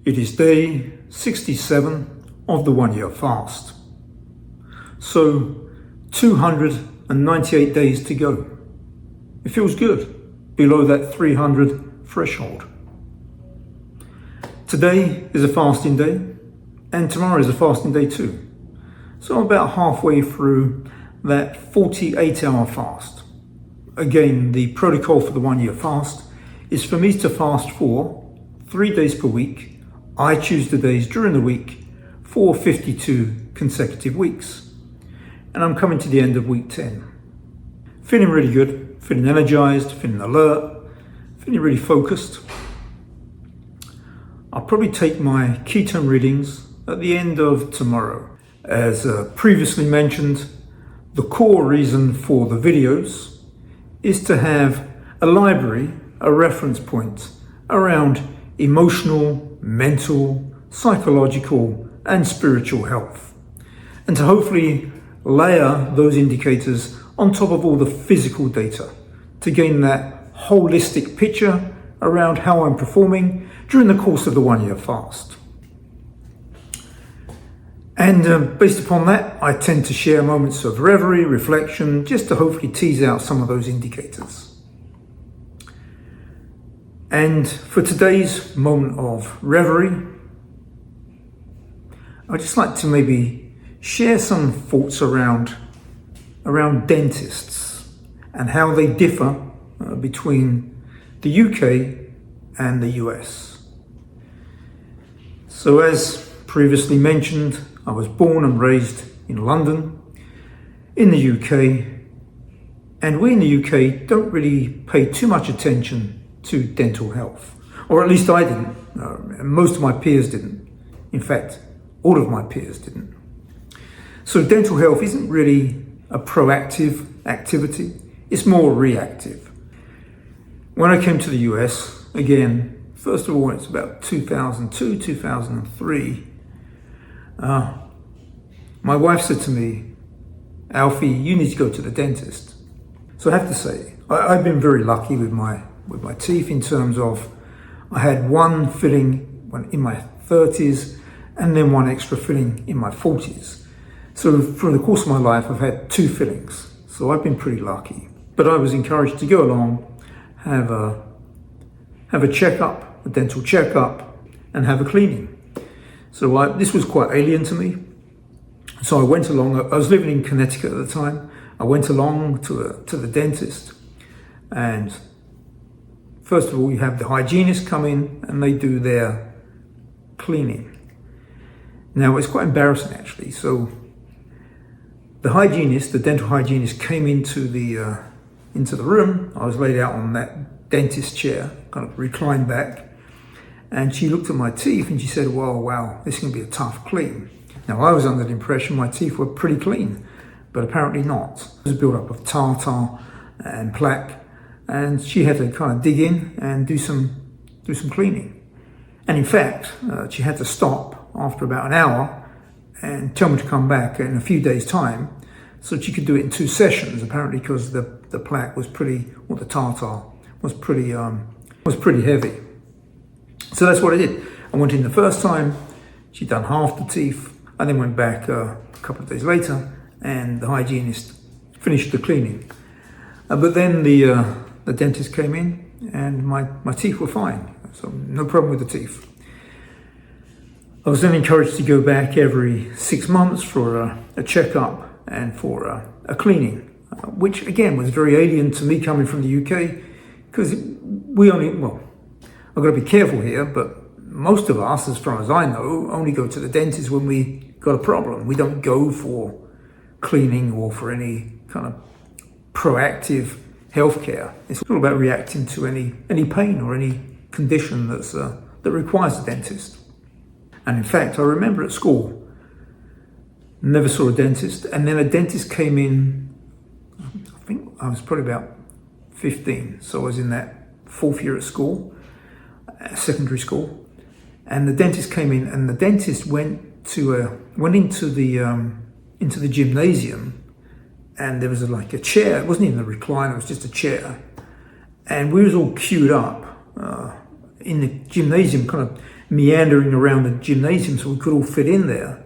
It is day 67 of the 1 year fast. So 298 days to go. It feels good, below that 300 threshold. Today is a fasting day, and tomorrow is a fasting day too. So I'm about halfway through that 48-hour fast. Again, the protocol for the 1 year fast is for me to fast for 3 days per week. I choose the days during the week for 52 consecutive weeks. And I'm coming to the end of week 10. Feeling really good, feeling energized, feeling alert, feeling really focused. I'll probably take my ketone readings at the end of tomorrow. As previously mentioned, the core reason for the videos is to have a library, a reference point around emotional, mental, psychological, and spiritual health. And to hopefully layer those indicators on top of all the physical data to gain that holistic picture around how I'm performing during the course of the 1 year fast. And based upon that, I tend to share moments of reverie, reflection, just to hopefully tease out some of those indicators. And for today's moment of reverie, I'd just like to maybe share some thoughts around dentists and how they differ between the UK and the US. So as previously mentioned, I was born and raised in London, in the UK, and we in the UK don't really pay too much attention to dental health, or at least I didn't. Most of my peers didn't. In fact, all of my peers didn't. So dental health isn't really a proactive activity, it's more reactive. When I came to the US, again, first of all, it's about 2002, 2003, my wife said to me, "Alfie, you need to go to the dentist." So I have to say, I've been very lucky with my teeth in terms of I had one filling in my 30s and then one extra filling in my 40s. So for the course of my life, I've had 2 fillings. So I've been pretty lucky. But I was encouraged to go along, have a checkup, a dental checkup, and have a cleaning. So this was quite alien to me. So I went along. I was living in Connecticut at the time. I went along to the dentist, and first of all, you have the hygienist come in and they do their cleaning. Now, it's quite embarrassing actually. So the dental hygienist came into the room. I was laid out on that dentist chair, kind of reclined back, and she looked at my teeth and she said, "Well, wow, this is going to be a tough clean." Now, I was under the impression my teeth were pretty clean, but apparently not. It was a build-up of tartar and plaque, and she had to kind of dig in and do some cleaning. And in fact, she had to stop after about an hour and tell me to come back in a few days' time so she could do it in 2 sessions, apparently because the plaque was the tartar was pretty heavy. So that's what I did. I went in the first time, she'd done half the teeth. I then went back a couple of days later and the hygienist finished the cleaning. But then the dentist came in and my teeth were fine. So no problem with the teeth. I was then encouraged to go back every 6 months for a checkup and for a cleaning, which again was very alien to me coming from the UK, because I've got to be careful here, but most of us, as far as I know, only go to the dentist when we got a problem. We don't go for cleaning or for any kind of proactive healthcare. It's all about reacting to any pain or any condition that requires a dentist. And in fact, I remember at school, never saw a dentist, and then a dentist came in, I think I was probably about 15, so I was in that 4th year at school, secondary school, and the dentist came in, and the dentist went into the gymnasium, and there was like a chair. It wasn't even a recliner, it was just a chair, and we was all queued up in the gymnasium, kind of meandering around the gymnasium so we could all fit in there.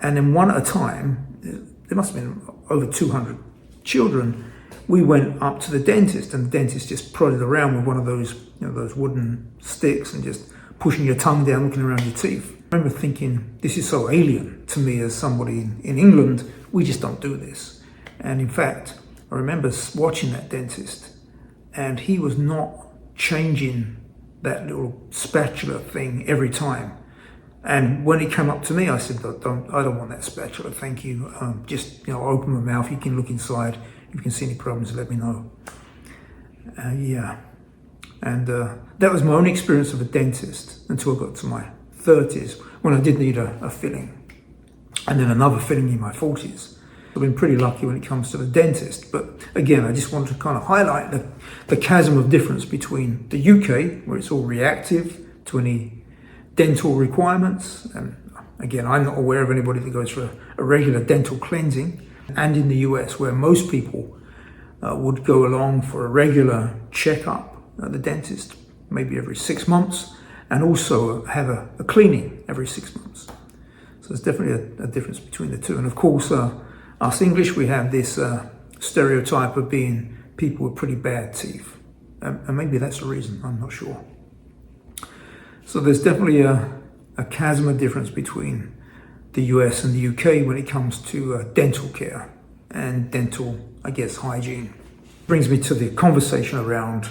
And then one at a time, there must have been over 200 children, we went up to the dentist, and the dentist just prodded around with one of those, those wooden sticks and just pushing your tongue down, looking around your teeth. I remember thinking, this is so alien to me as somebody in England. We just don't do this. And in fact, I remember watching that dentist, and he was not changing that little spatula thing every time. And when he came up to me, I said, I don't want that spatula, thank you. Just open my mouth, you can look inside. If you can see any problems, let me know. And that was my only experience of a dentist until I got to my 30s, when I did need a filling. And then another filling in my 40s. I've been pretty lucky when it comes to the dentist. But again, I just wanted to kind of highlight the chasm of difference between the UK, where it's all reactive to any dental requirements. And again, I'm not aware of anybody that goes for a regular dental cleansing. And in the US, where most people would go along for a regular checkup at the dentist, maybe every 6 months, and also have a cleaning every 6 months. So there's definitely a difference between the two. And of course, us English, we have this stereotype of being people with pretty bad teeth. And maybe that's the reason, I'm not sure. So there's definitely a chasm of difference between the US and the UK when it comes to dental care and dental, I guess, hygiene. Brings me to the conversation around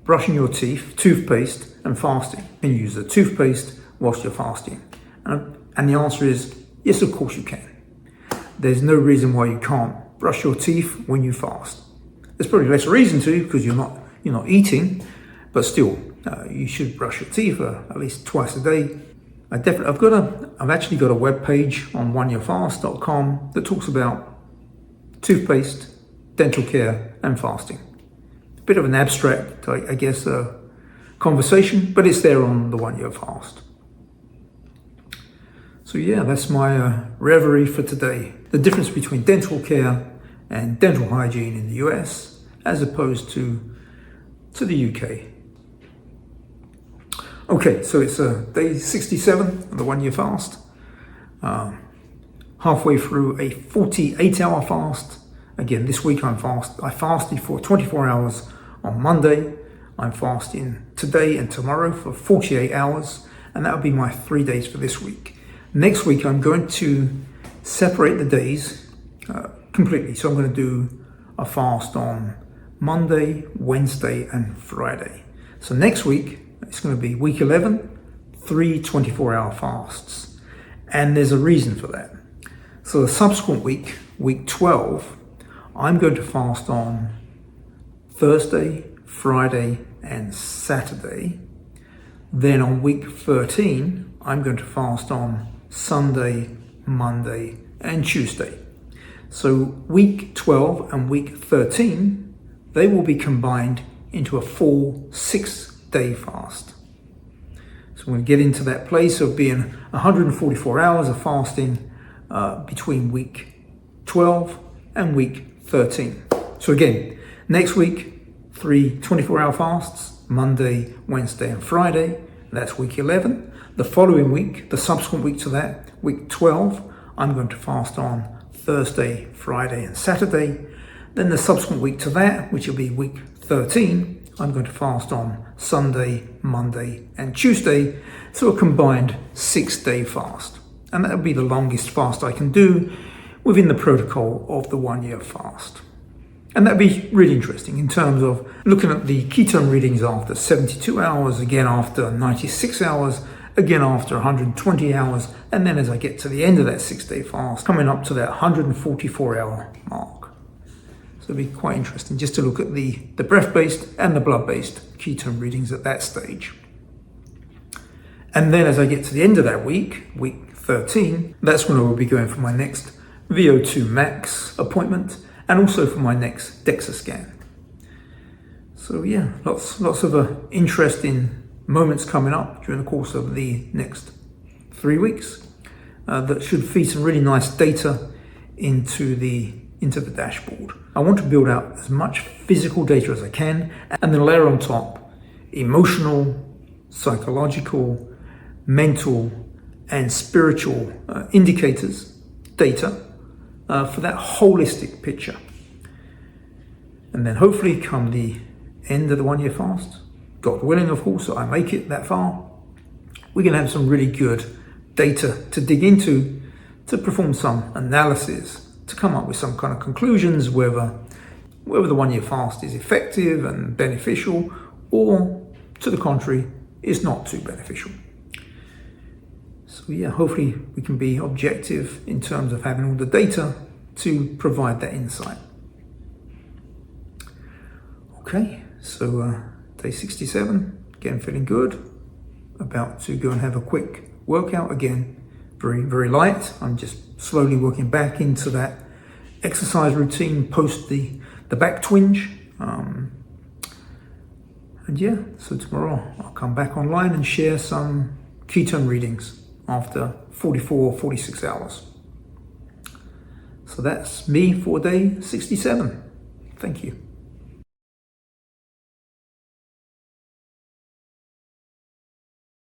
brushing your teeth, toothpaste, and fasting. Can you use the toothpaste whilst you're fasting? And the answer is yes, of course you can. There's no reason why you can't brush your teeth when you fast. There's probably less reason to, because you're not eating, but still, you should brush your teeth at least twice a day. I've actually got a web page on oneyearfast.com that talks about toothpaste, dental care, and fasting. A bit of an abstract, I guess, conversation, but it's there on the 1 Year Fast. So yeah, that's my reverie for today. The difference between dental care and dental hygiene in the US as opposed to the UK. Okay, so it's day 67 of the 1 Year Fast. Halfway through a 48-hour fast. Again, this week I fasted for 24 hours on Monday. I'm fasting today and tomorrow for 48 hours, and that'll be my 3 days for this week. Next week I'm going to separate the days completely. So I'm going to do a fast on Monday, Wednesday, and Friday. So next week, it's going to be week 11, 3 24-hour fasts. And there's a reason for that. So the subsequent week, week 12, I'm going to fast on Thursday, Friday, and Saturday. Then on week 13, I'm going to fast on Sunday, Monday, and Tuesday. So week 12 and week 13, they will be combined into a full 6-day fast. So we're going to get into that place of being 144 hours of fasting between week 12 and week 13. So again, next week, 3 24-hour fasts, Monday, Wednesday, and Friday. That's week 11. The following week, the subsequent week to that, week 12, I'm going to fast on Thursday, Friday, and Saturday. Then the subsequent week to that, which will be week 13, I'm going to fast on Sunday, Monday, and Tuesday. So a combined 6-day fast. And that'll be the longest fast I can do within the protocol of the 1 Year Fast. And that'd be really interesting in terms of looking at the ketone readings after 72 hours, again after 96 hours, again after 120 hours, and then as I get to the end of that 6-day fast, coming up to that 144-hour mark. So it'd be quite interesting just to look at the breath-based and the blood-based ketone readings at that stage. And then as I get to the end of that week, week 13, that's when I will be going for my next VO2 max appointment, and also for my next DEXA scan. So yeah, lots of interesting moments coming up during the course of the next 3 weeks that should feed some really nice data into the dashboard. I want to build out as much physical data as I can, and then layer on top emotional, psychological, mental, and spiritual indicators, data, for that holistic picture. And then hopefully come the end of the 1 year fast, God willing, of course, I make it that far, we're going to have some really good data to dig into, to perform some analysis, to come up with some kind of conclusions, whether the 1 year fast is effective and beneficial, or to the contrary, is not too beneficial. So yeah, hopefully we can be objective in terms of having all the data to provide that insight. Okay, so day 67, again feeling good. About to go and have a quick workout again, very, very light. I'm just slowly working back into that exercise routine post the back twinge. And yeah, so tomorrow I'll come back online and share some ketone readings after 44, 46 hours. So that's me for day 67. Thank you.